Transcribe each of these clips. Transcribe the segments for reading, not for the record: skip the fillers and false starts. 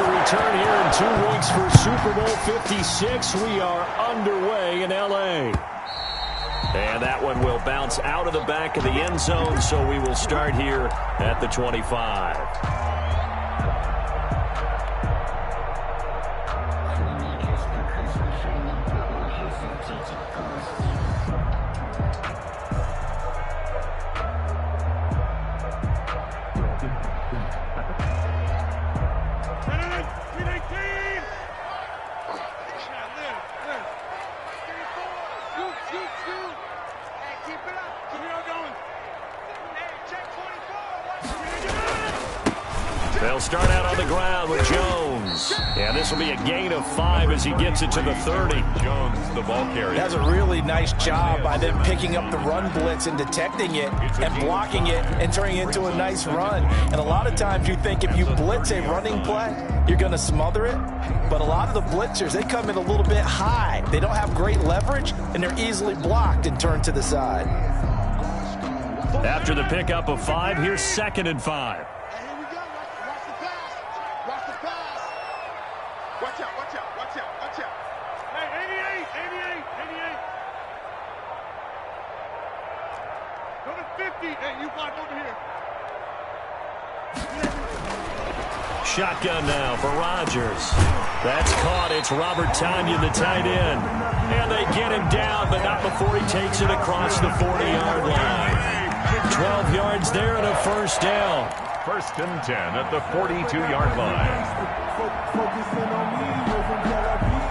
a return here in 2 weeks for Super Bowl 56. We are underway in L.A. And that one will bounce out of the back of the end zone, so we will start here at the 25. They'll start out on the ground with Jones. And this will be a gain of 5 as he gets it to the 30. Jones, the ball carrier. That's a really nice job by them picking up the run blitz and detecting it and blocking it and turning it into a nice run. And a lot of times you think if you blitz a running play, you're going to smother it. But a lot of the blitzers, they come in a little bit high. They don't have great leverage, and they're easily blocked and turned to the side. After the pickup of 5, here's 2nd and 5. Shotgun now for Rodgers. That's caught. It's Robert Tonyan, the tight end. And they get him down, but not before he takes it across the 40-yard line. 12 yards there and a first down. 1st and 10 at the 42-yard line. Focusing on me, we're from Tel Aviv.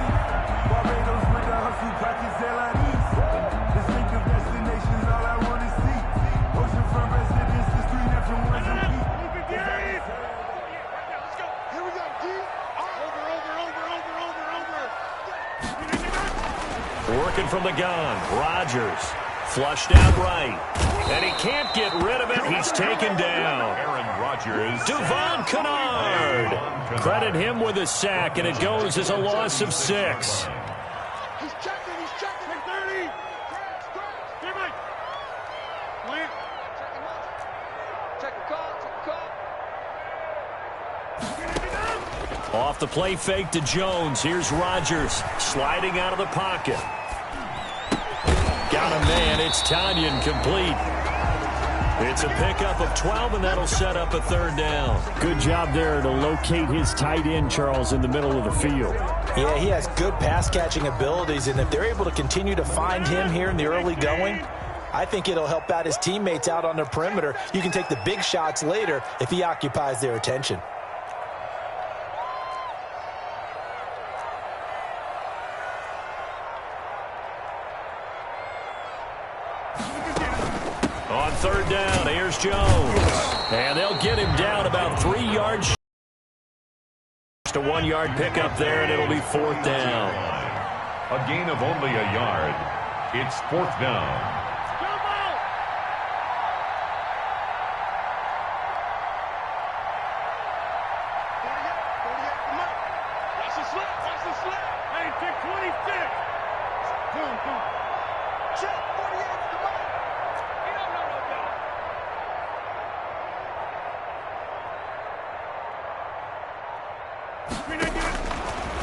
Barbados with the hustle, practice LIDs. Distinctive destinations, all I want to see. Oceanfront residences, 3 different ones a week. Here we go, D. Over. Working from the gun. Rodgers flushed out right. And he can't get rid of it. He's taken down. Aaron Rodgers. Devon Kennard. Credit him with a sack, and it goes as a loss of 6. He's checking, 30. Here, Mike. Plant. Check the call. Off the play fake to Jones. Here's Rodgers sliding out of the pocket. Got a man. It's Tonyan complete. It's a pickup of 12, and that'll set up a 3rd down. Good job there to locate his tight end, Charles, in the middle of the field. Yeah, he has good pass-catching abilities, and if they're able to continue to find him here in the early going, I think it'll help out his teammates out on the perimeter. You can take the big shots later if he occupies their attention. On 3rd down, here's Jones. And they'll get him down about 3 yards. Just a 1-yard pickup there, and it'll be 4th down. A gain of only a yard. It's 4th down. Watch the slip. Hey, pick 26. Boom. Check 48. Come on. He don't know no better.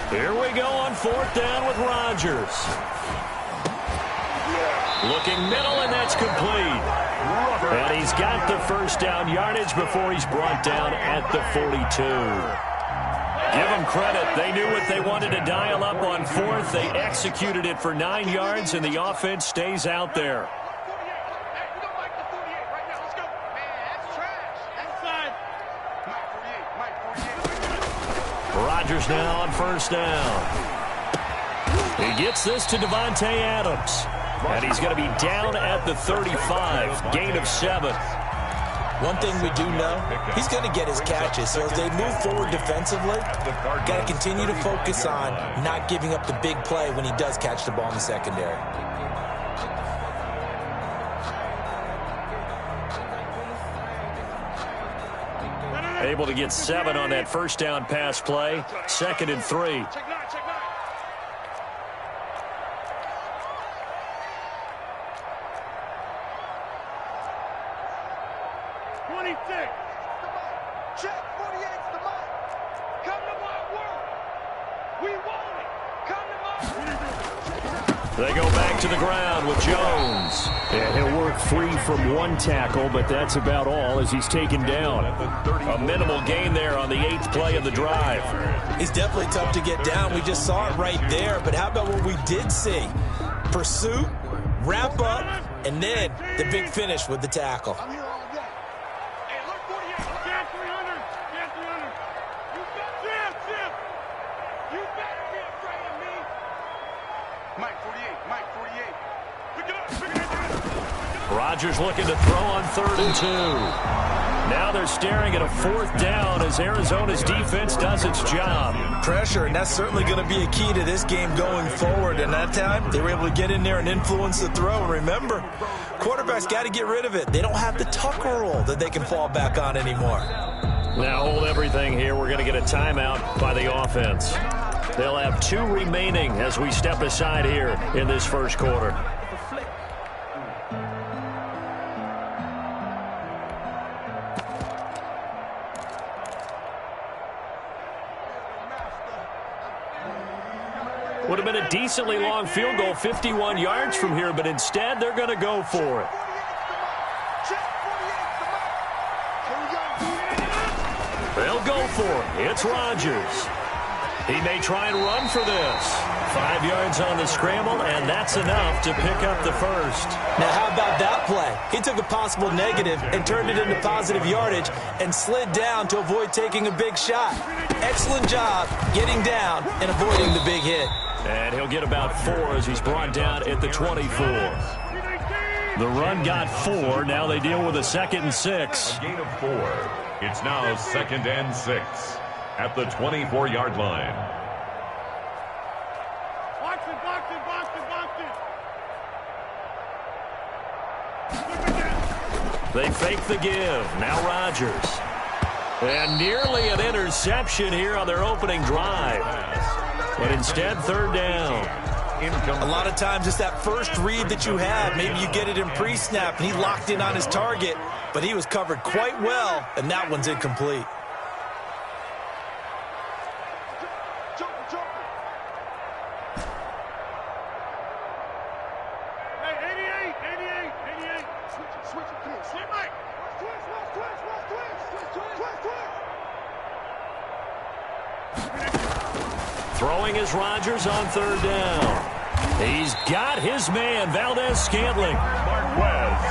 Here we go on 4th down with Rodgers. Looking middle, and that's complete. And he's got the first down yardage before he's brought down at the 42. Give them credit. They knew what they wanted to dial up on 4th. They executed it for 9 yards, and the offense stays out there. Rodgers now on 1st down. He gets this to Devontae Adams. And he's going to be down at the 35. Gain of 7. One thing we do know, he's going to get his catches. So as they move forward defensively, got to continue to focus on not giving up the big play when he does catch the ball in the secondary. Able to get 7 on that first down pass play. 2nd and 3. They go back to the ground with Jones. And he'll work free from one tackle, but that's about all as he's taken down. A minimal gain there on the 8th play of the drive. He's definitely tough to get down. We just saw it right there. But how about what we did see? Pursuit, wrap up, and then the big finish with the tackle. Rodgers looking to throw on 3rd and 2. Now they're staring at a 4th down as Arizona's defense does its job. Pressure, and that's certainly going to be a key to this game going forward. And that time, they were able to get in there and influence the throw. And remember, quarterbacks got to get rid of it. They don't have the tucker rule that they can fall back on anymore. Now hold everything here. We're going to get a timeout by the offense. They'll have 2 remaining as we step aside here in this first quarter. Would have been a decently long field goal, 51 yards from here, but instead they're going to go for it. They'll go for it. It's Rodgers. He may try and run for this. 5 yards on the scramble, and that's enough to pick up the first. Now, how about that play? He took a possible negative and turned it into positive yardage and slid down to avoid taking a big shot. Excellent job getting down and avoiding the big hit. And he'll get about 4 as he's brought down at the 24. The run got 4. Now they deal with a 2nd and 6. A gain of 4. It's now 2nd and 6 at the 24-yard line. They fake the give. Now Rodgers. And nearly an interception here on their opening drive. But instead, 3rd down. A lot of times it's that first read that you have. Maybe you get it in pre-snap, and he locked in on his target, but he was covered quite well, and that one's incomplete. Throwing is Rodgers on 3rd down. He's got his man, Valdez-Scantling.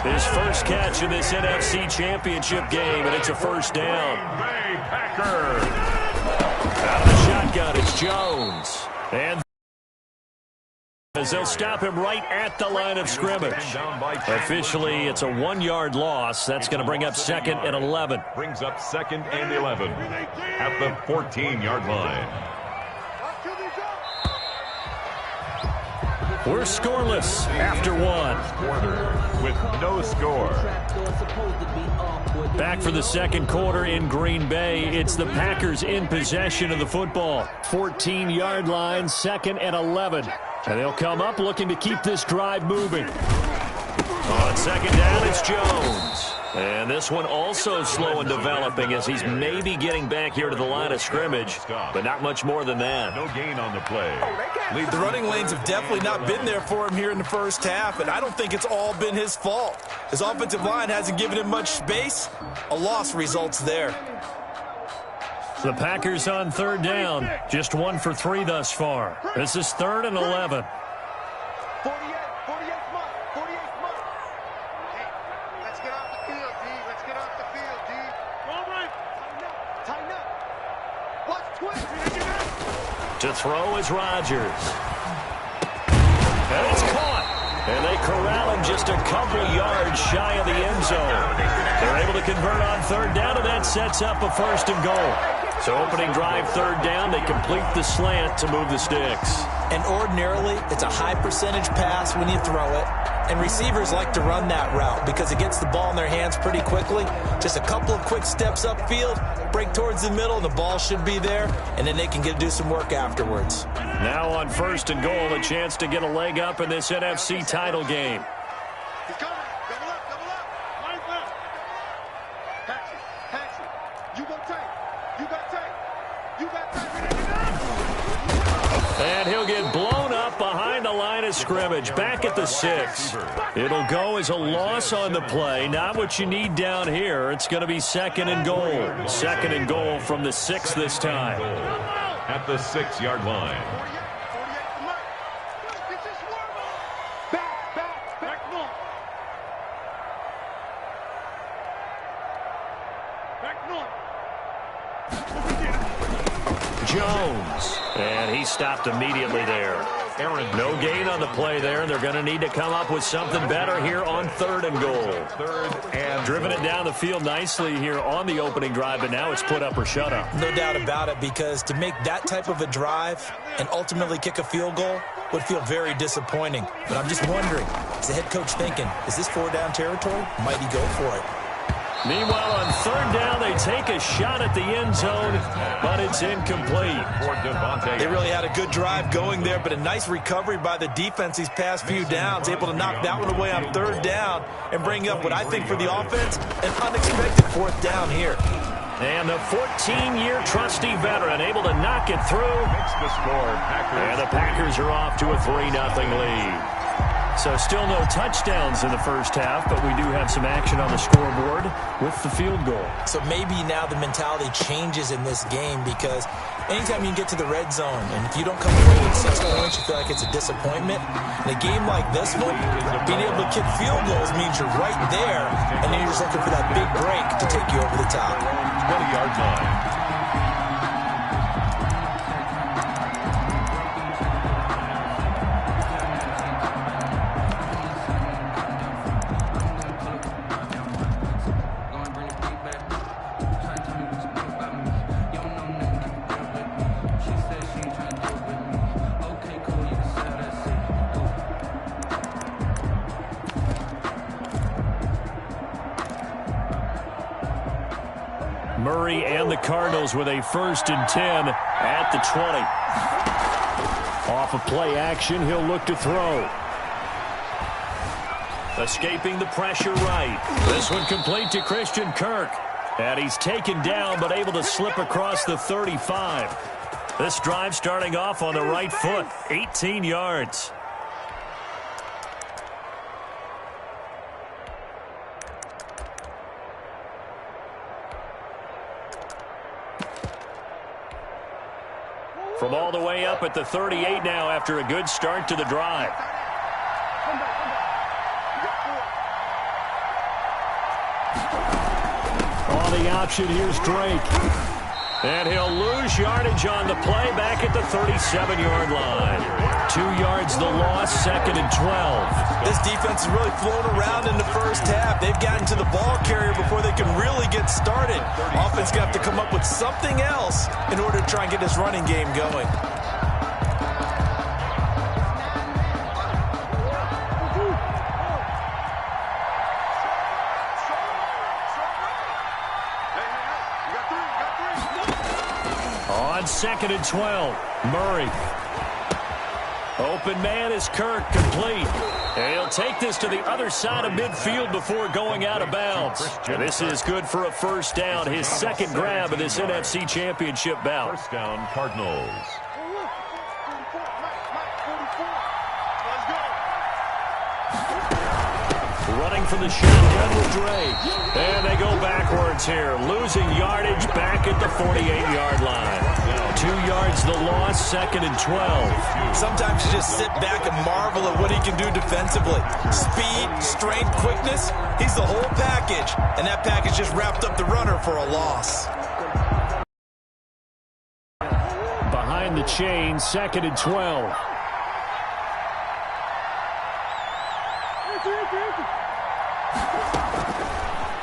His first catch in this NFC Championship game, and it's a 1st down. Packer. Out of the shotgun, it's Jones. And as they'll stop him right at the line of scrimmage. Officially, it's a 1-yard loss. That's going to bring up 2nd and 11. Brings up 2nd and 11 at the 14-yard line. We're scoreless after 1. Quarter with no score. Back for the 2nd quarter in Green Bay. It's the Packers in possession of the football. 14-yard line, 2nd and 11. And they'll come up looking to keep this drive moving. On 2nd down, it's Jones. And this one also slow in developing as he's maybe getting back here to the line of scrimmage, but not much more than that. No gain on the play. The running lanes have definitely not been there for him here in the first half, and I don't think it's all been his fault. His offensive line hasn't given him much space. A loss results there. The Packers on 3rd down, just 1 for 3 thus far. This is 3rd and 11. To throw is Rodgers. And it's caught. And they corral him just a couple yards shy of the end zone. They're able to convert on 3rd down, and that sets up a 1st and goal. So opening drive, 3rd down, they complete the slant to move the sticks. And ordinarily, it's a high percentage pass when you throw it. And receivers like to run that route because it gets the ball in their hands pretty quickly. Just a couple of quick steps upfield, break towards the middle, and the ball should be there, and then they can do some work afterwards. Now on 1st and goal, a chance to get a leg up in this NFC title game. He's coming. Double up, double up. Line left. Paxi. You go tight. You got tight. You got that. And he'll get blown up behind the line of scrimmage, back at the 6. It'll go as a loss on the play. Not what you need down here. It's going to be 2nd and goal. 2nd and goal from the 6 this time. At the 6-yard line. Jones. And he stopped immediately there. No gain on the play there, and they're going to need to come up with something better here on 3rd and goal. Driven it down the field nicely here on the opening drive, but now it's put up or shut up. No doubt about it, because to make that type of a drive and ultimately kick a field goal would feel very disappointing. But I'm just wondering, is the head coach thinking, is this 4-down territory? Might he go for it? Meanwhile, on 3rd down, they take a shot at the end zone, but it's incomplete. They really had a good drive going there, but a nice recovery by the defense these past few downs, able to knock that one away on 3rd down and bring up what I think for the offense, an unexpected 4th down here. And the 14-year trusty veteran able to knock it through. And the Packers are off to a 3-0 lead. So still no touchdowns in the first half, but we do have some action on the scoreboard with the field goal. So maybe now the mentality changes in this game, because anytime you get to the red zone and if you don't come away with 6 points, you feel like it's a disappointment. In a game like this one, being able to kick field goals means you're right there, and then you're just looking for that big break to take you over the top. 20-yard line. Murray and the Cardinals with a 1st and 10 at the 20. Off of play action, he'll look to throw. Escaping the pressure right. This one complete to Christian Kirk. And he's taken down but able to slip across the 35. This drive starting off on the right foot. 18 yards. From all the way up at the 38 now after a good start to the drive. On the option, here's Drake. And he'll lose yardage on the play back at the 37-yard line. 2 yards the loss, 2nd and 12. This defense is really flown around in the first half. They've gotten to the ball carrier before they can really get started. Offense going to have to come up with something else in order to try and get this running game going. On 2nd and 12, Murray. Open man is Kirk, complete. And he'll take this to the other side of midfield before going out of bounds. And this is good for a 1st down, his 2nd grab of this NFC Championship bout. 1st down, Cardinals. Running for the shotgun with Drake. And they go backwards here, losing yardage back at the 48-yard line. 2 yards the loss, 2nd and 12. Sometimes you just sit back and marvel at what he can do defensively. Speed, strength, quickness, he's the whole package. And that package just wrapped up the runner for a loss. Behind the chain, 2nd and 12.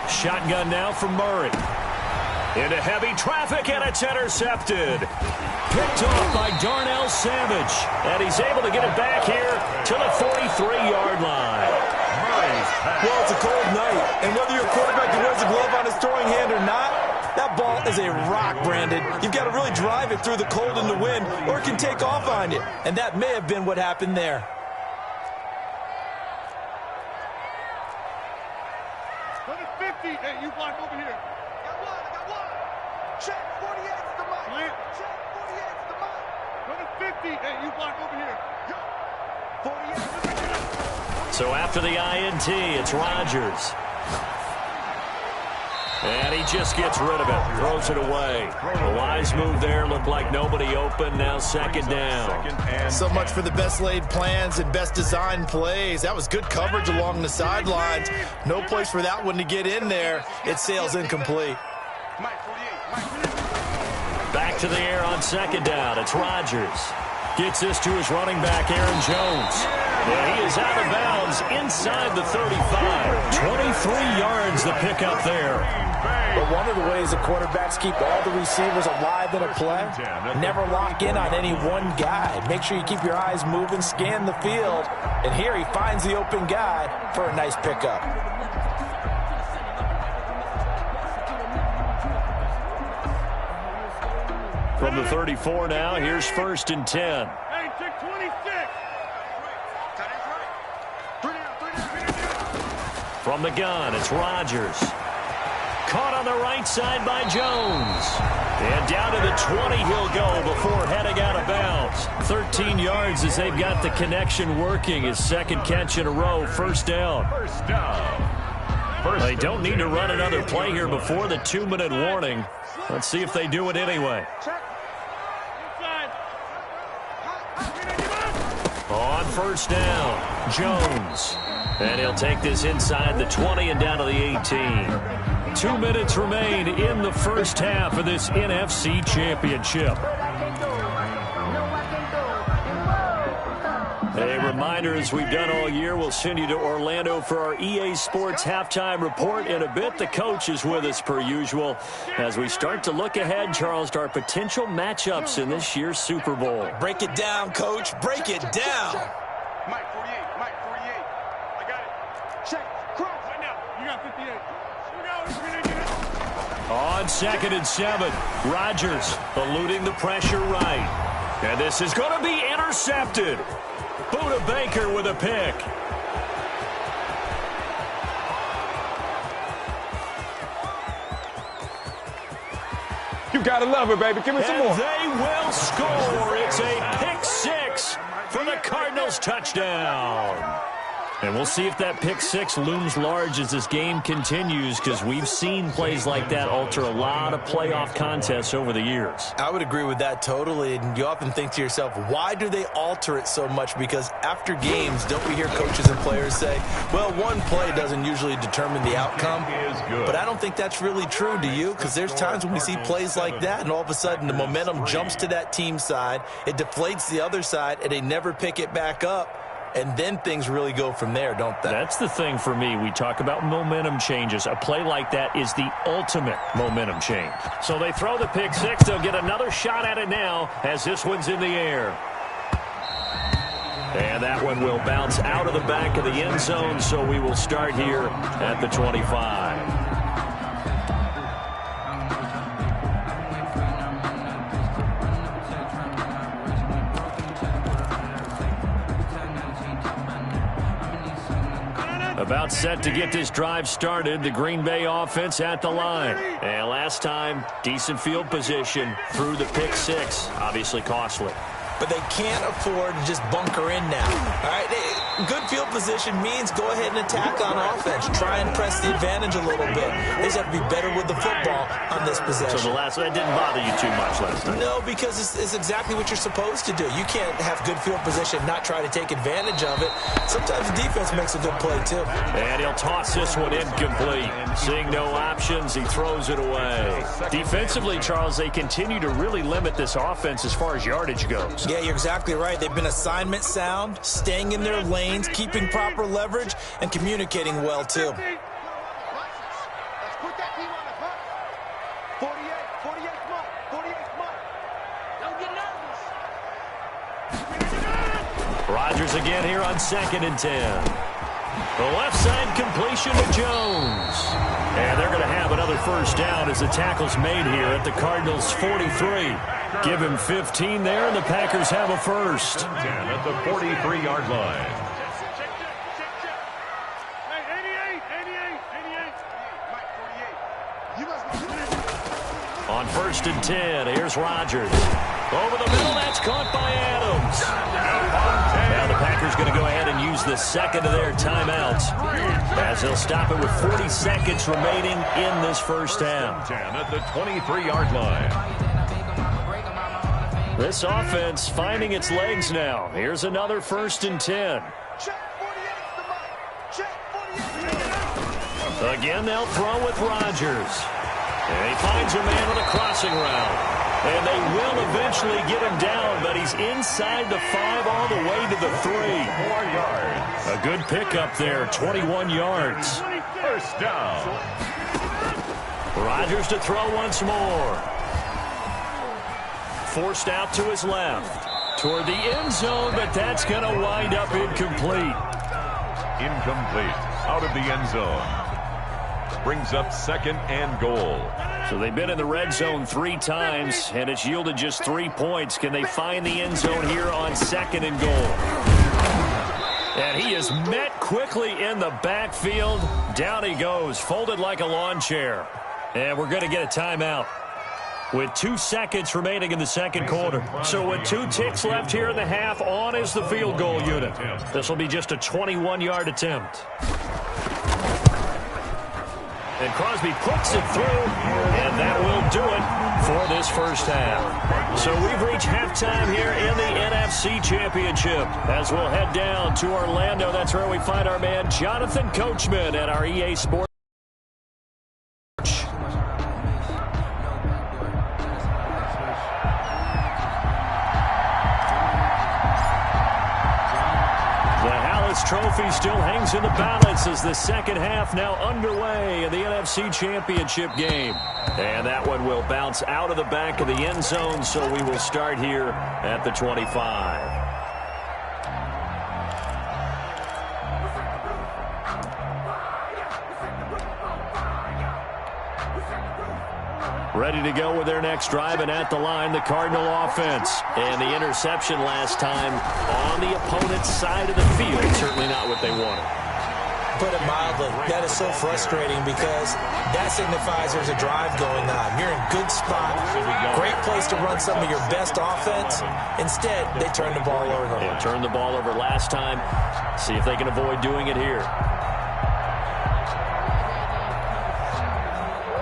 Shotgun now from Murray. Into heavy traffic, and it's intercepted. Picked off by Darnell Savage. And he's able to get it back here to the 43-yard line. Well, it's a cold night, and whether you're a quarterback who wears a glove on his throwing hand or not, that ball is a rock, Brandon. You've got to really drive it through the cold and the wind, or it can take off on you. And that may have been what happened there. Hey, you block over here. Got one. Check, 48's the right. Check. feet. Hey, you block over here. Go. 48. So after the INT, it's Rodgers. And he just gets rid of it, throws it away. A wise move there, looked like nobody open, now second down. So much for the best laid plans and best designed plays. That was good coverage along the sidelines. No place for that one to get in there. It sails incomplete. Back to the air on second down. It's Rodgers. Gets this to his running back, Aaron Jones. Yeah, he is out of bounds inside the 35. 23 yards the pickup there. But one of the ways the quarterbacks keep all the receivers alive in a play, never lock in on any one guy. Make sure you keep your eyes moving, scan the field. And here he finds the open guy for a nice pickup. From the 34 now, here's 1st and 10. Hey, check 26. From the gun, it's Rodgers. Caught on the right side by Jones. And down to the 20 he'll go before heading out of bounds. 13 yards as they've got the connection working. His second catch in a row, first down. They don't need to run another play here before the 2-minute warning. Let's see if they do it anyway. On first down, Jones. And he'll take this inside the 20 and down to the 18. 2 minutes remain in the first half of this NFC Championship. A reminder, as we've done all year, we'll send you to Orlando for our EA Sports halftime report in a bit. The coach is with us per usual as we start to look ahead, Charles, to our potential matchups in this year's Super Bowl. Break it down, Coach. Break it down. Mike 48. Mike 48. I got it. Check. Cross. Right now. You got 58. On 2nd and 7, Rodgers eluding the pressure right. And this is going to be intercepted. Buda Baker with a pick. You gotta love it, baby. Give me some more. And they will score. It's a pick 6 for the Cardinals touchdown. And we'll see if that pick 6 looms large as this game continues, because we've seen plays like that alter a lot of playoff contests over the years. I would agree with that totally. And you often think to yourself, why do they alter it so much? Because after games, don't we hear coaches and players say, well, one play doesn't usually determine the outcome? But I don't think that's really true, do you? Because there's times when we see plays like that, and all of a sudden the momentum jumps to that team side, it deflates the other side, and they never pick it back up. And then things really go from there, don't they? That's the thing for me. We talk about momentum changes. A play like that is the ultimate momentum change. So they throw the pick 6. They'll get another shot at it now as this one's in the air. And that one will bounce out of the back of the end zone, so we will start here at the 25. About set to get this drive started, the Green Bay offense at the line. And last time, decent field position through the pick 6. Obviously costly. But they can't afford to just bunker in now. All right, good field position means go ahead and attack on offense. Try and press the advantage a little bit. They just have to be better with the football on this possession. So that didn't bother you too much last night? No, because it's exactly what you're supposed to do. You can't have good field position, not try to take advantage of it. Sometimes the defense makes a good play, too. And he'll toss this one incomplete. Seeing no options, he throws it away. Defensively, Charles, they continue to really limit this offense as far as yardage goes. Yeah, you're exactly right. They've been assignment sound, staying in their lanes, keeping proper leverage, and communicating well, too. Let's put that team on the front. 48, come on. 48, come on. Don't get nervous. Rodgers again here on 2nd and 10. The left side completion to Jones. And they're going to have another first down as the tackle's made here at the Cardinals' 43. Give him 15 there, and the Packers have a first. 10 at the 43-yard line. Hey, 88. Mike 48. You must be On 1st and 10, here's Rodgers. Over the middle, that's caught by Adams. Now the Packers going to go ahead and use the second of their timeouts, as they'll stop it with 40 seconds remaining in this first half. 10 at the 23-yard line. This offense finding its legs now. Here's another 1st and 10. Again, they'll throw with Rodgers. And he finds a man on a crossing route. And they will eventually get him down, but he's inside the 5 all the way to the 3. 4 yards. A good pickup there, 21 yards. First down. Rodgers to throw once more. Forced out to his left. Toward the end zone, but that's going to wind up incomplete. Incomplete. Out of the end zone. Brings up 2nd and goal. So they've been in the red zone 3 times, and it's yielded just 3 points. Can they find the end zone here on 2nd and goal? And he is met quickly in the backfield. Down he goes, folded like a lawn chair. And we're going to get a timeout with 2 seconds remaining in the second quarter. So with 2 ticks left here in the half, on is the field goal unit. This will be just a 21-yard attempt. And Crosby puts it through, and that will do it for this first half. So we've reached halftime here in the NFC Championship. As we'll head down to Orlando, that's where we find our man Jonathan Coachman at our EA Sports. Trophy still hangs in the balance as the second half now underway in the NFC Championship game. And that one will bounce out of the back of the end zone, so we will start here at the 25. Ready to go with their next drive, and at the line, the Cardinal offense. And the interception last time on the opponent's side of the field. Certainly not what they wanted. Put it mildly, that is so frustrating because that signifies there's a drive going on. You're in good spot, great place to run some of your best offense. Instead, they turn the ball over. Yeah, turned the ball over last time. See if they can avoid doing it here.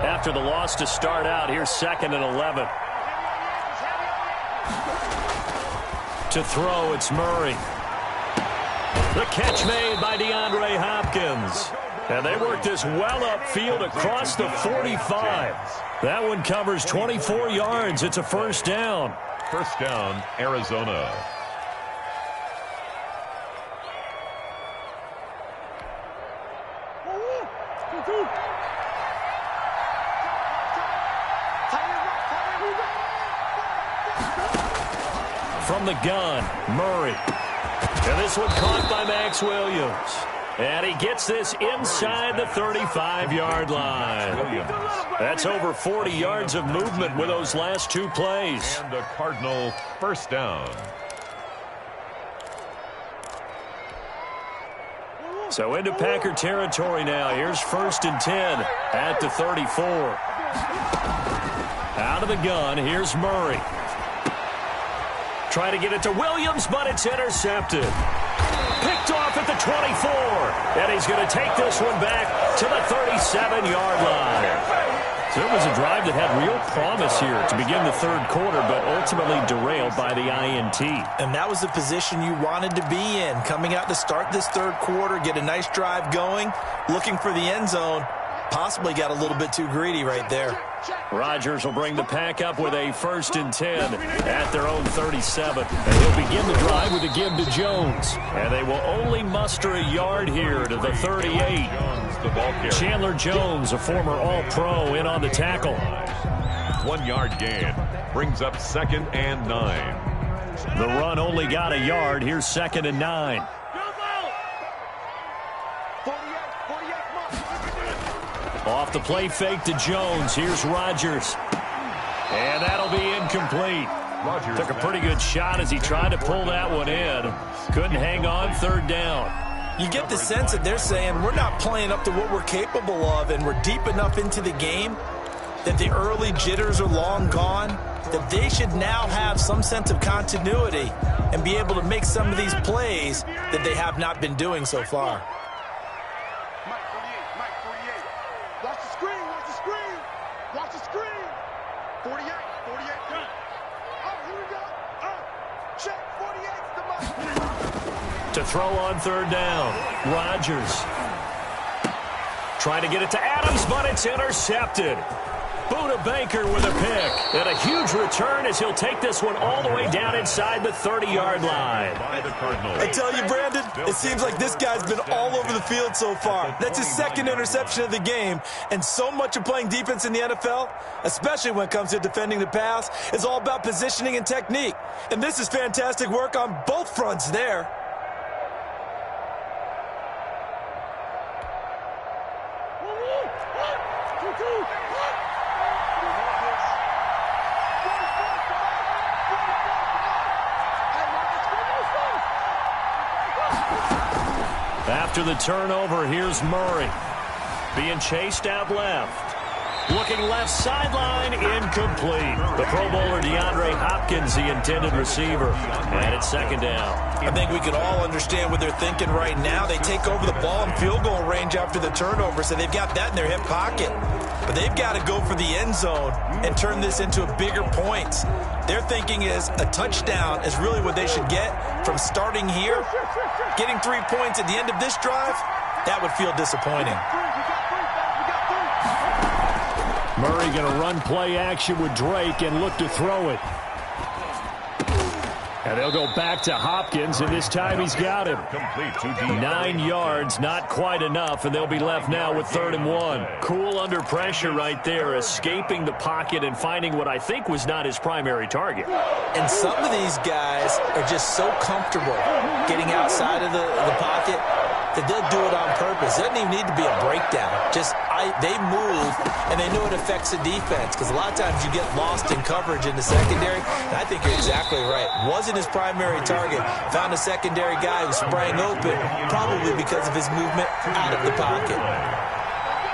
After the loss to start out, here's 2nd and 11. To throw, it's Murray. The catch made by DeAndre Hopkins. And they work this well upfield across the 45. That one covers 24 yards. It's a first down. First down, Arizona. From the gun, Murray. And this one caught by Max Williams. And he gets this inside the 35-yard line. That's over 40 yards of movement with those last 2 plays. And the Cardinal first down. So into Packer territory now. Here's 1st and 10 at the 34. Out of the gun, here's Murray. Try to get it to Williams, but it's intercepted. Picked off at the 24. And he's going to take this one back to the 37-yard line. So it was a drive that had real promise here to begin the third quarter, but ultimately derailed by the INT. And that was the position you wanted to be in. Coming out to start this third quarter, get a nice drive going, looking for the end zone. Possibly got a little bit too greedy right there. Rodgers will bring the Pack up with a 1st and 10 at their own 37. And he'll begin the drive with a give to Jones. And they will only muster a yard here to the 38. Chandler Jones, a former All-Pro, in on the tackle. 1 yard gain. Brings up 2nd and 9. The run only got a yard. Here's 2nd and 9. Off the play fake to Jones. Here's Rodgers. And that'll be incomplete. Rodgers took a pretty good shot as he tried to pull that one in. Couldn't hang on, 3rd down. You get the sense that they're saying we're not playing up to what we're capable of, and we're deep enough into the game. that the early jitters are long gone, that they should now have some sense of continuity and be able to make some of these plays that they have not been doing so far. Mike 48. Watch the screen. Watch the screen. 48, done. Oh, here we go. Check, 48's the Mike. To throw on third down, Rodgers. Trying to get it to Adams, but it's intercepted. Buda Baker with a pick. And a huge return as he'll take this one all the way down inside the 30-yard line. I tell you, Brandon, it seems like this guy's been all over the field so far. That's his second interception of the game. And so much of playing defense in the NFL, especially when it comes to defending the pass, is all about positioning and technique. And this is fantastic work on both fronts there. After the turnover, here's Murray. Being chased out left. Looking left sideline, incomplete. The Pro Bowler DeAndre Hopkins, the intended receiver. And it's second down. I think we could all understand what they're thinking right now. They take over the ball in field goal range after the turnover, so they've got that in their hip pocket. But they've got to go for the end zone and turn this into a bigger points. Their thinking is a touchdown is really what they should get from starting here. Getting 3 points at the end of this drive, that would feel disappointing. Murray going to run play action with Drake and look to throw it. And they'll go back to Hopkins, and this time he's got him. 9 yards, not quite enough, and they'll be left now with 3rd and 1. Cool under pressure right there, escaping the pocket and finding what I think was not his primary target. And some of these guys are just so comfortable getting outside of the pocket that they'll do it on purpose. It doesn't even need to be a breakdown. They move, and they know it affects the defense, because a lot of times you get lost in coverage in the secondary. And I think you're exactly right. Wasn't his primary target. Found a secondary guy who sprang open, probably because of his movement out of the pocket.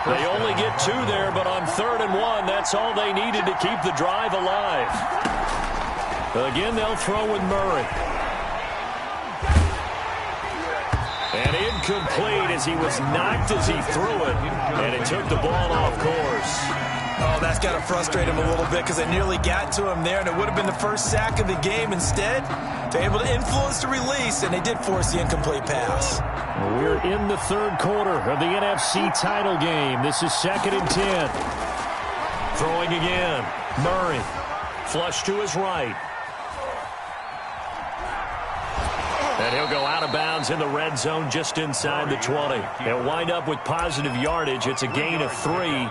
They only get 2 there, but on 3rd and 1, that's all they needed to keep the drive alive. Again, they'll throw with Murray. And incomplete as he was knocked as he threw it, and it took the ball off course. Oh, that's got to frustrate him a little bit, because they nearly got to him there, and it would have been the first sack of the game. Instead, they're able to influence the release, and they did force the incomplete pass. We're in the 3rd quarter of the NFC title game. This is 2nd and 10. Throwing again. Murray. Flush to his right. And he'll go out of bounds in the red zone just inside the 20. They'll wind up with positive yardage. It's a gain of 3,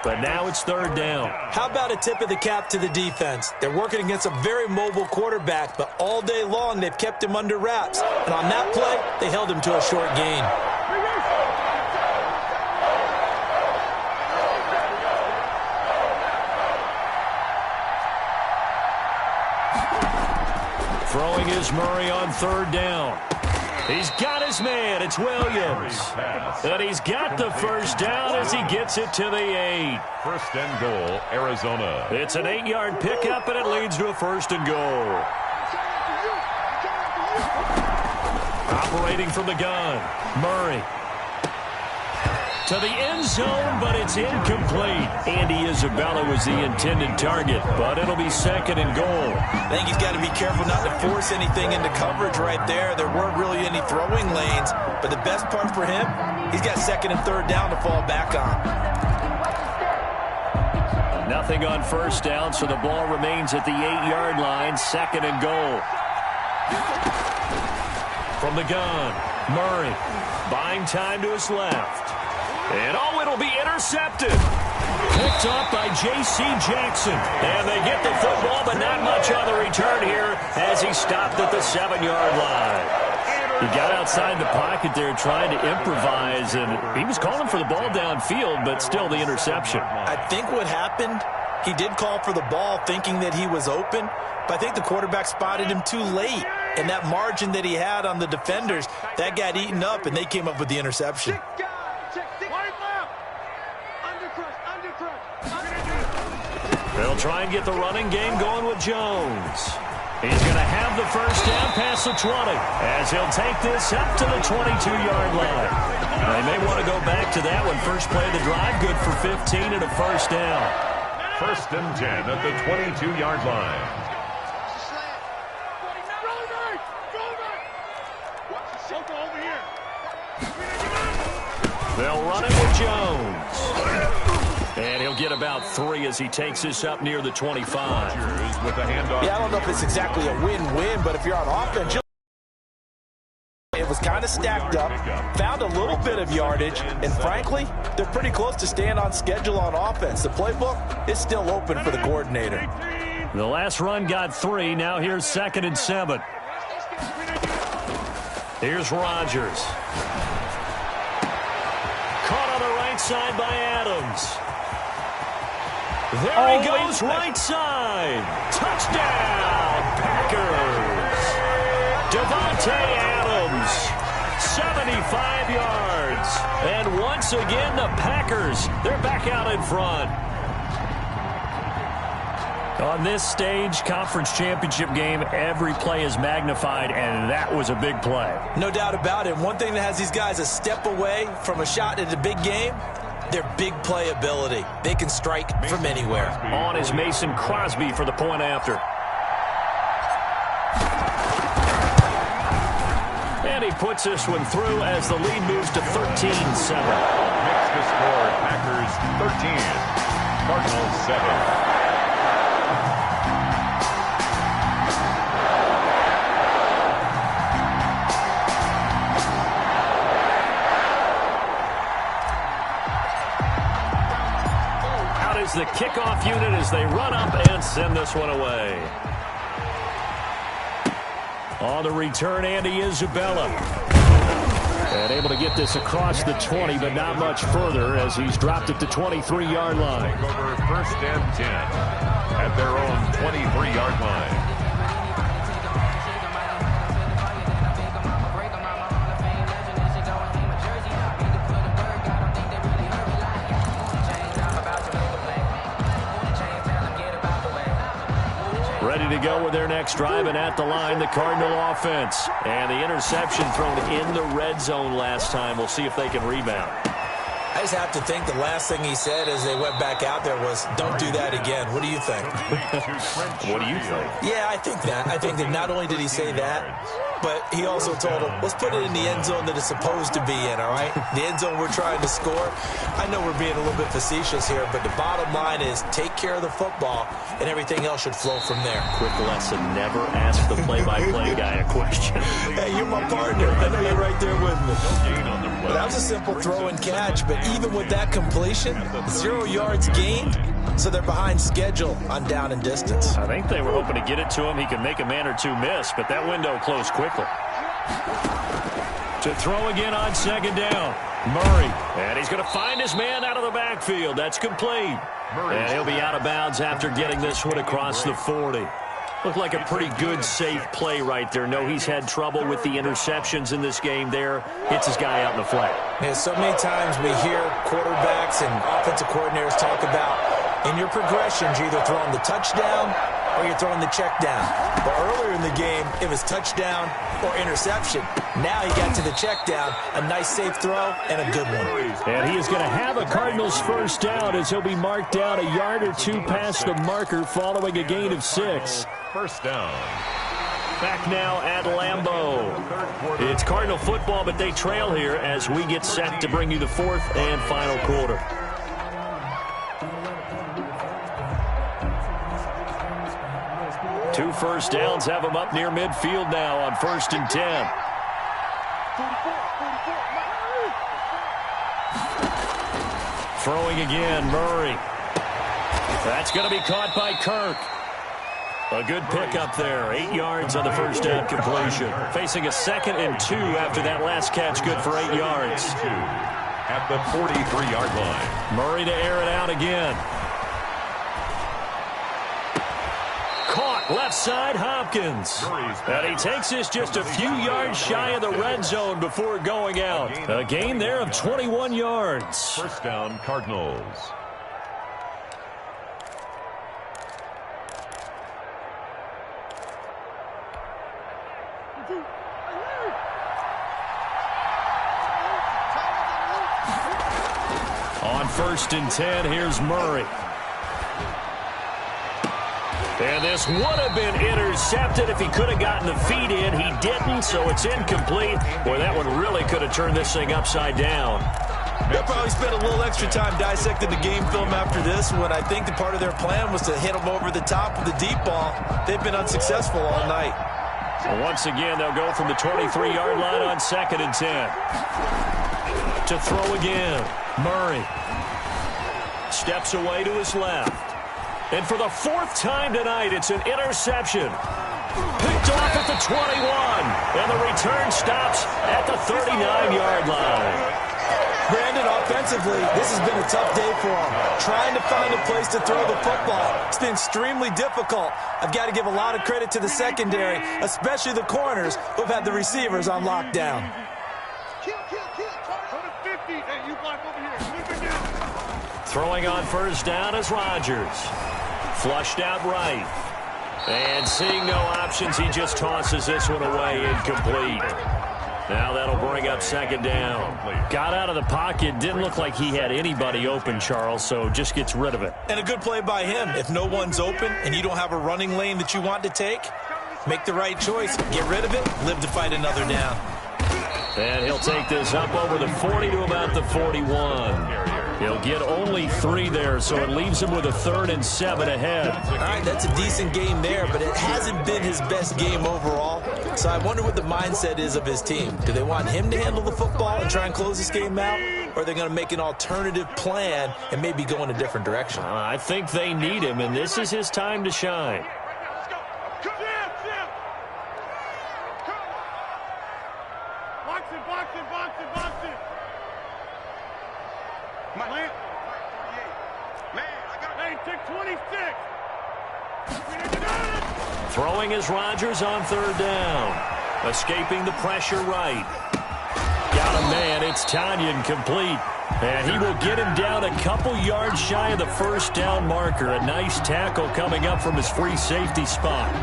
but now it's 3rd down. How about a tip of the cap to the defense? They're working against a very mobile quarterback, but all day long they've kept him under wraps. And on that play, they held him to a short gain. Throwing is Murray on 3rd down. He's got his man. It's Williams. And he's got the first down as he gets it to the 8. 1st and goal, Arizona. It's an 8-yard pickup, and it leads to a 1st and goal. Operating from the gun, Murray. To the end zone, but it's incomplete. Andy Isabella was the intended target, but it'll be 2nd and goal. I think he's got to be careful not to force anything into coverage right there. There weren't really any throwing lanes, but the best part for him, he's got 2nd and 3rd down to fall back on. Nothing on 1st down, so the ball remains at the 8-yard line, 2nd and goal. From the gun, Murray buying time to his left. And it'll be intercepted. Picked up by J.C. Jackson. And they get the football, but not much on the return here as he stopped at the 7-yard line. He got outside the pocket there trying to improvise, and he was calling for the ball downfield, but still the interception. I think what happened, he did call for the ball thinking that he was open, but I think the quarterback spotted him too late. And that margin that he had on the defenders, that got eaten up, and they came up with the interception. They'll try and get the running game going with Jones. He's going to have the first down past the 20 as he'll take this up to the 22-yard line. They may want to go back to that one. First play of the drive, good for 15 and a first down. 1st and 10 at the 22-yard line. They'll run it with Jones. And he'll get about 3 as he takes this up near the 25. With a handoff. Yeah, I don't know if it's exactly a win-win, but if you're on offense, it was kind of stacked up, found a little bit of yardage, and frankly, they're pretty close to staying on schedule on offense. The playbook is still open for the coordinator. The last run got 3. Now here's 2nd and 7. Here's Rodgers. Caught on the right side by Adams. There he goes, right side. Touchdown, Packers. Devontae Adams, 75 yards. And once again, the Packers, they're back out in front. On this stage, conference championship game, every play is magnified, and that was a big play. No doubt about it. One thing that has these guys a step away from a shot at a big game, their big play ability. They can strike from anywhere. On is Mason Crosby for the point after. And he puts this one through as the lead moves to 13-7. Makes the score Packers 13, Cardinals 7. The kickoff unit as they run up and send this one away. On the return, Andy Isabella. And able to get this across the 20, but not much further as he's dropped at the 23-yard line. Over 1st and 10 at their own 23-yard line. Ready to go with their next drive, and at the line, the Cardinal offense. And the interception thrown in the red zone last time. We'll see if they can rebound. I just have to think the last thing he said as they went back out there was, don't do that again. What do you think? What do you think? Yeah, I think that. I think that not only did he say that, but he also told them, let's put it in the end zone that it's supposed to be in, all right? The end zone we're trying to score. I know we're being a little bit facetious here, but the bottom line is take care of the football, and everything else should flow from there. Quick lesson, never ask the play-by-play guy a question. Hey, you're my partner. I know you're right there with me. Well, that was a simple throw and catch, but even with that completion, 0 yards gained, so they're behind schedule on down and distance. I think they were hoping to get it to him. He could make a man or two miss, but that window closed quickly. To throw again on 2nd down. Murray. And he's going to find his man out of the backfield. That's complete. And he'll be out of bounds after getting this one across the 40. Looked like a pretty good, safe play right there. No, he's had trouble with the interceptions in this game there. Hits his guy out in the flat. Yeah, so many times we hear quarterbacks and offensive coordinators talk about in your progressions, you're either throwing the touchdown or you're throwing the check down. But earlier in the game, it was touchdown or interception. Now he got to the check down, a nice safe throw, and a good one. And he is going to have a Cardinals first down as he'll be marked down a yard or two past the marker following a gain of 6. First down. Back now at Lambeau. It's Cardinal football, but they trail here as we get set to bring you the 4th and final quarter. Two first downs have them up near midfield now on 1st and 10. Throwing again, Murray. That's going to be caught by Kirk. A good pickup there. 8 yards on the first down completion. Facing a 2nd and 2 after that last catch. Good for 8 yards. At the 43-yard line. Murray to air it out again. Caught left side, Hopkins. And he takes this just a few yards shy of the red zone before going out. A gain there of 21 yards. First down, Cardinals. On 1st and 10, here's Murray. And this would have been intercepted if he could have gotten the feet in. He didn't, so it's incomplete. Boy, that one really could have turned this thing upside down. They'll probably spend a little extra time dissecting the game film after this one. I think the part of their plan was to hit them over the top with the deep ball. They've been unsuccessful all night. Well, once again, they'll go from the 23-yard line on 2nd and 10. To throw again, Murray. Steps away to his left. And for the 4th time tonight, it's an interception. Picked off at the 21. And the return stops at the 39-yard line. Brandon, offensively, this has been a tough day for him. Trying to find a place to throw the football. It's been extremely difficult. I've got to give a lot of credit to the secondary, especially the corners who've had the receivers on lockdown. Throwing on 1st down is Rodgers. Flushed out right. And seeing no options, he just tosses this one away, incomplete. Now that'll bring up 2nd down. Got out of the pocket. Didn't look like he had anybody open, Charles, so just gets rid of it. And a good play by him. If no one's open and you don't have a running lane that you want to take, make the right choice. Get rid of it. Live to fight another down. And he'll take this up over the 40 to about the 41. He'll get only 3 there, so it leaves him with a 3rd and 7 ahead. All right, that's a decent game there, but it hasn't been his best game overall. So I wonder what the mindset is of his team. Do they want him to handle the football and try and close this game out? Or are they going to make an alternative plan and maybe go in a different direction? I think they need him, and this is his time to shine. Throwing is Rodgers on 3rd down. Escaping the pressure right. Got a man. It's Tanyan complete. And he will get him down a couple yards shy of the 1st down marker. A nice tackle coming up from his free safety spot.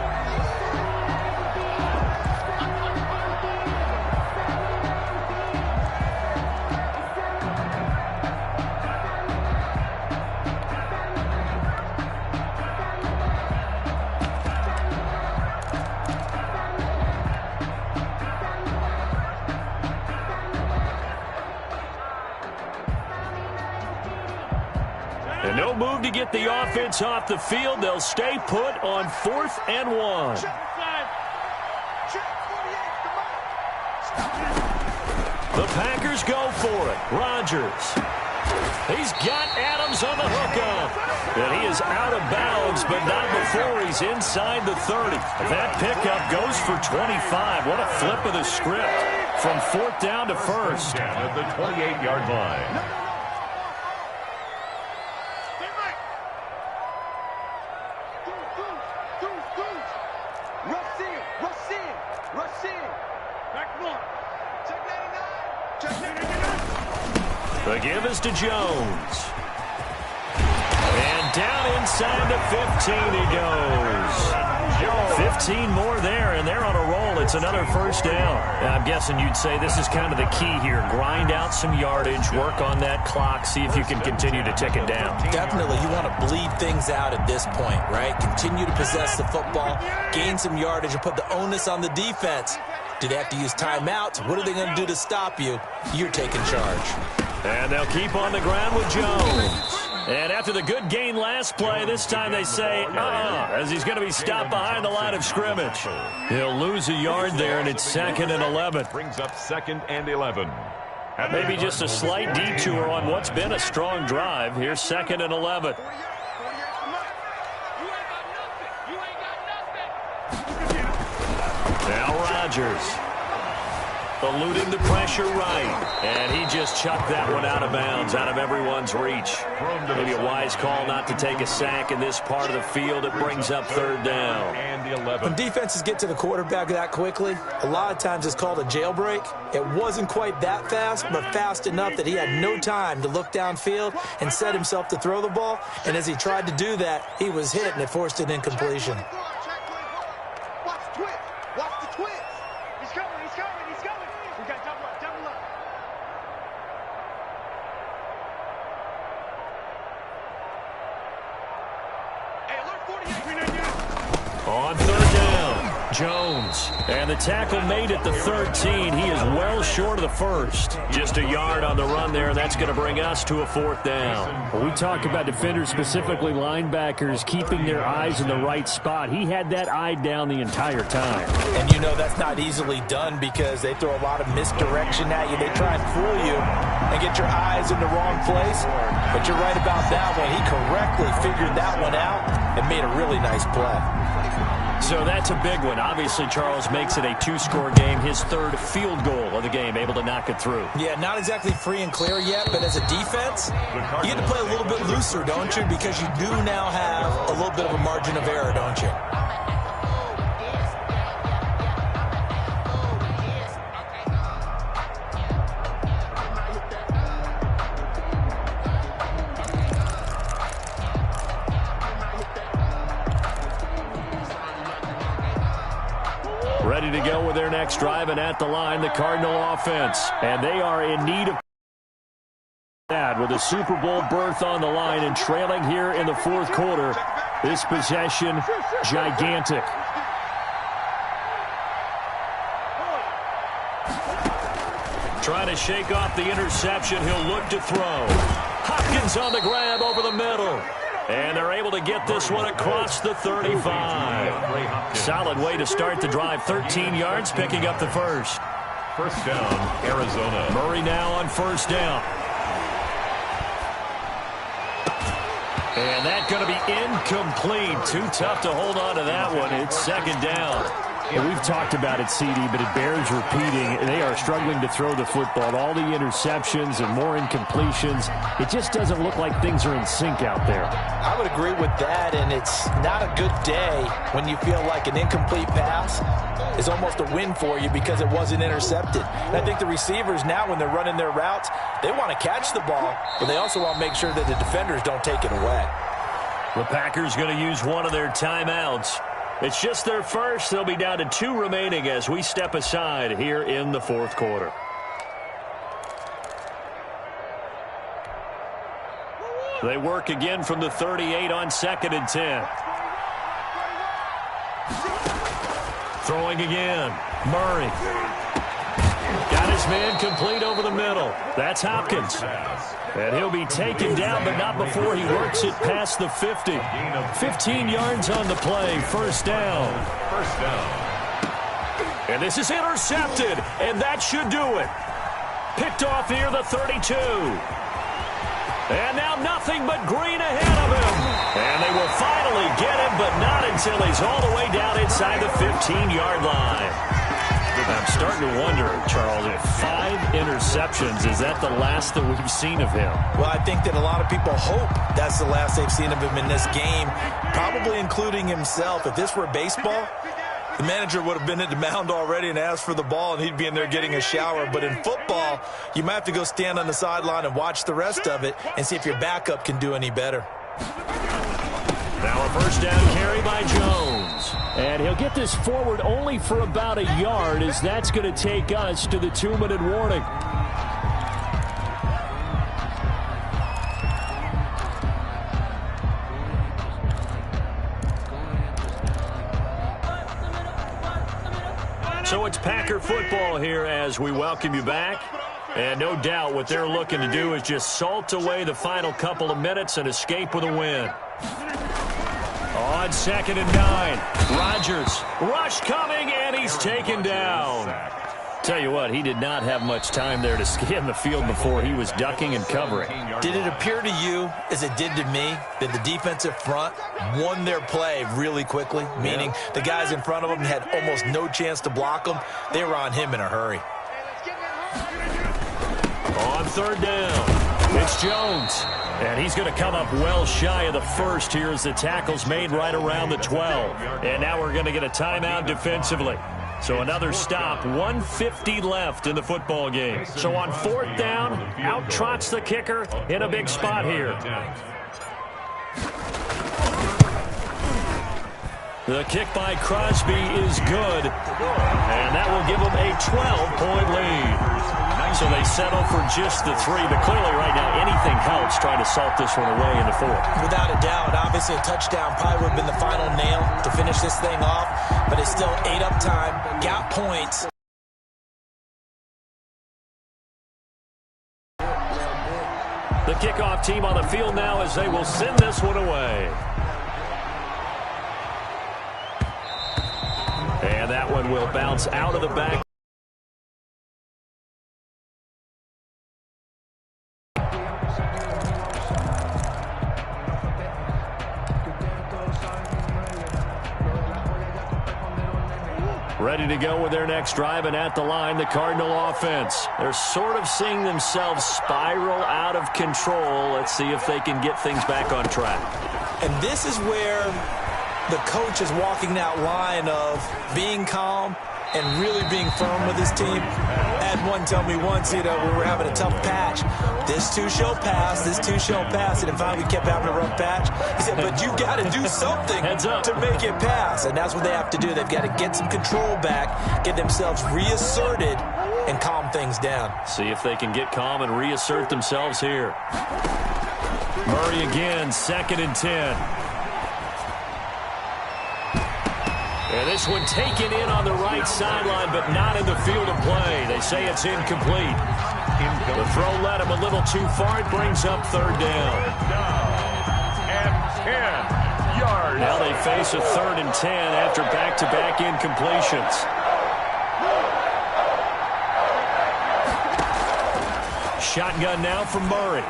And no move to get the offense off the field. They'll stay put on 4th and 1. The Packers go for it. Rodgers. He's got Adams on the hookup. And he is out of bounds, but not before he's inside the 30. That pickup goes for 25. What a flip of the script. From 4th down to 1st. Down at the 28-yard line. The give is to Jones. And down inside the 15 he goes. 15 more there, and they're on a roll. It's another 1st down. I'm guessing you'd say this is kind of the key here. Grind out some yardage, work on that clock, see if you can continue to tick it down. Definitely. You want to bleed things out at this point, right? Continue to possess the football, gain some yardage, and put the onus on the defense. Do they have to use timeouts? What are they going to do to stop you? You're taking charge. And they'll keep on the ground with Jones. And after the good gain last play, this time they say, as he's going to be stopped behind the line of scrimmage. He'll lose a yard there, and it's 2nd and 11. Brings up 2nd and 11. Maybe just a slight detour on what's been a strong drive. Here's 2nd and 11. Now Rodgers. Eluding the pressure right. And he just chucked that one out of bounds, out of everyone's reach. Maybe a wise call not to take a sack in this part of the field. It brings up 3rd down. And 11. When defenses get to the quarterback that quickly, a lot of times it's called a jailbreak. It wasn't quite that fast, but fast enough that he had no time to look downfield and set himself to throw the ball. And as he tried to do that, he was hit, and it forced an incompletion. Watch the twist. Watch the twist. He's On third down, Jones. And the tackle made at the 13. He is well short of the first. Just a yard on the run there. That's going to bring us to a fourth down. Well, we talk about defenders, specifically linebackers, keeping their eyes in the right spot. He had that eye down the entire time. And you know that's not easily done because they throw a lot of misdirection at you. They try and fool you and get your eyes in the wrong place. But you're right about that one. He correctly figured that one out and made a really nice play. So that's a big one. Obviously, Charles makes it a two-score game. His third field goal of the game, able to knock it through. Yeah, not exactly free and clear yet, but as a defense, you get to play a little bit looser, don't you? Because you do now have a little bit of a margin of error, don't you? Ready to go with their next drive, and at the line, the Cardinal offense. And they are in need of that with a Super Bowl berth on the line and trailing here in the fourth quarter. This possession, gigantic. Trying to shake off the interception. He'll look to throw. Hopkins on the grab over the middle. And they're able to get this one across the 35. Solid way to start the drive. 13 yards, picking up the first. First down, Arizona. Murray now on first down. And that's going to be incomplete. Too tough to hold on to that one. It's second down. And we've talked about it, CD, but it bears repeating. They are struggling to throw the football. All the interceptions and more incompletions. It just doesn't look like things are in sync out there. I would agree with that, and it's not a good day when you feel like an incomplete pass is almost a win for you because it wasn't intercepted. And I think the receivers now, when they're running their routes, they want to catch the ball, but they also want to make sure that the defenders don't take it away. The Packers going to use one of their timeouts. It's just their first. They'll be down to 2 remaining as we step aside here in the fourth quarter. They work again from the 38 on 2nd and 10. Throwing again. Murray. Got his man complete over the middle. That's Hopkins. And he'll be taken down, but not before he works it past the 50. 15 yards on the play. First down. And this is intercepted, and that should do it. Picked off near the 32. And now nothing but green ahead of him. And they will finally get him, but not until he's all the way down inside the 15-yard line. I'm starting to wonder, Charles, if 5 interceptions, is that the last that we've seen of him? Well, I think that a lot of people hope that's the last they've seen of him in this game, probably including himself. If this were baseball, the manager would have been at the mound already and asked for the ball, and he'd be in there getting a shower. But in football, you might have to go stand on the sideline and watch the rest of it and see if your backup can do any better. Now a first down carry by Jones. And he'll get this forward only for about a yard, as that's going to take us to the 2-minute warning. So it's Packer football here as we welcome you back. And no doubt what they're looking to do is just salt away the final couple of minutes and escape with a win. On 2nd and 9, Rodgers. Rush coming, and he's taken down. Tell you what, he did not have much time there to scan the field before he was ducking and covering. Did it appear to you, as it did to me, that the defensive front won their play really quickly? Meaning the guys in front of him had almost no chance to block him. They were on him in a hurry. On 3rd down, it's Jones. And he's going to come up well shy of the first here as the tackle's made right around the 12. And now we're going to get a timeout defensively. So another stop, 1:50 left in the football game. So on 4th down, out trots the kicker in a big spot here. The kick by Crosby is good. And that will give them a 12-point lead. So they settle for just the 3, but clearly right now anything helps trying to salt this one away in the 4th. Without a doubt, obviously a touchdown probably would have been the final nail to finish this thing off, but it's still 8 up time, got points. The kickoff team on the field now as they will send this one away. And that one will bounce out of the back. Ready to go with their next drive, and at the line, the Cardinal offense. They're sort of seeing themselves spiral out of control. Let's see if they can get things back on track. And this is where the coach is walking that line of being calm and really being firm with his team. I had one tell me once, we were having a tough patch. This too shall pass, this too shall pass. And finally we kept having a rough patch. He said, but you got to do something to make it pass. And that's what they have to do. They've got to get some control back, get themselves reasserted, and calm things down. See if they can get calm and reassert themselves here. Murray again, 2nd and 10. And this one taken in on the right sideline, but not in the field of play. They say it's incomplete. The throw led him a little too far. It brings up 3rd down. And 10 yards. Now they face a 3rd and 10 after back-to-back incompletions. Shotgun now from Murray.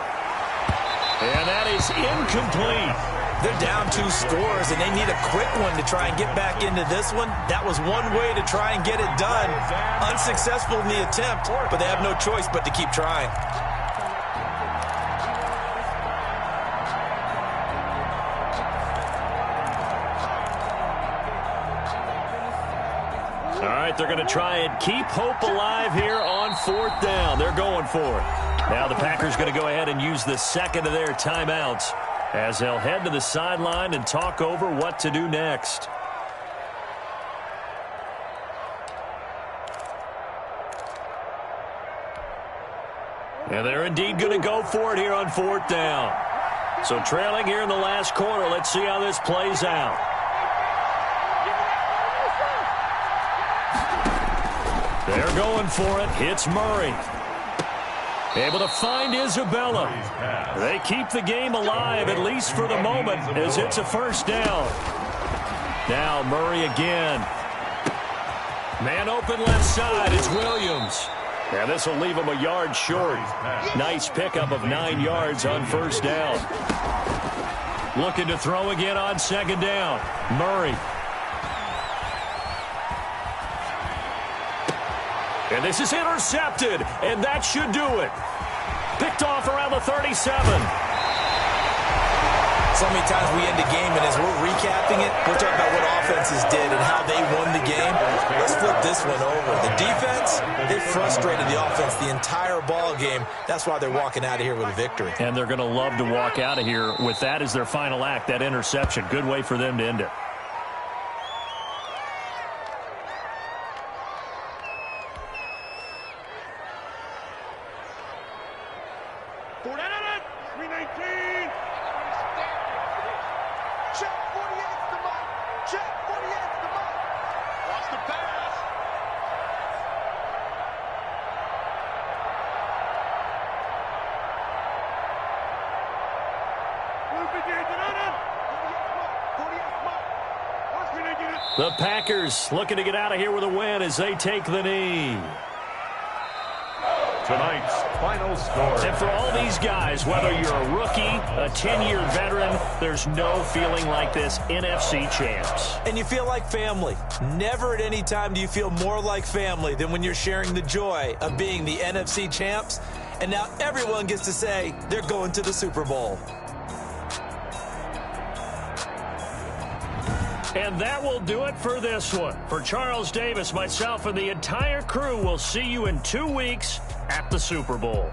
And that is incomplete. They're down 2 scores, and they need a quick one to try and get back into this one. That was one way to try and get it done. Unsuccessful in the attempt, but they have no choice but to keep trying. All right, they're going to try and keep hope alive here on 4th down. They're going for it. Now the Packers going to go ahead and use the 2nd of their timeouts as they'll head to the sideline and talk over what to do next. And they're indeed going to go for it here on 4th down. So trailing here in the last quarter, let's see how this plays out. They're going for it. It's Murray. Able to find Isabella. They keep the game alive, at least for the moment, as it's a 1st down. Now Murray again. Man open left side. It's Williams. And this will leave him a yard short. Nice pickup of 9 yards on 1st down. Looking to throw again on 2nd down. Murray. And this is intercepted, and that should do it. Picked off around the 37. So many times we end a game, and as we're recapping it, we're talking about what offenses did and how they won the game. Let's flip this one over. The defense, they frustrated the offense the entire ball game. That's why they're walking out of here with a victory. And they're going to love to walk out of here with that as their final act, that interception. Good way for them to end it. The Packers looking to get out of here with a win as they take the knee. Tonight's final score. And for all these guys, whether you're a rookie, a 10-year veteran, there's no feeling like this. NFC champs. And you feel like family. Never at any time do you feel more like family than when you're sharing the joy of being the NFC champs. And now everyone gets to say they're going to the Super Bowl. And that will do it for this one. For Charles Davis, myself, and the entire crew, we'll see you in 2 weeks at the Super Bowl.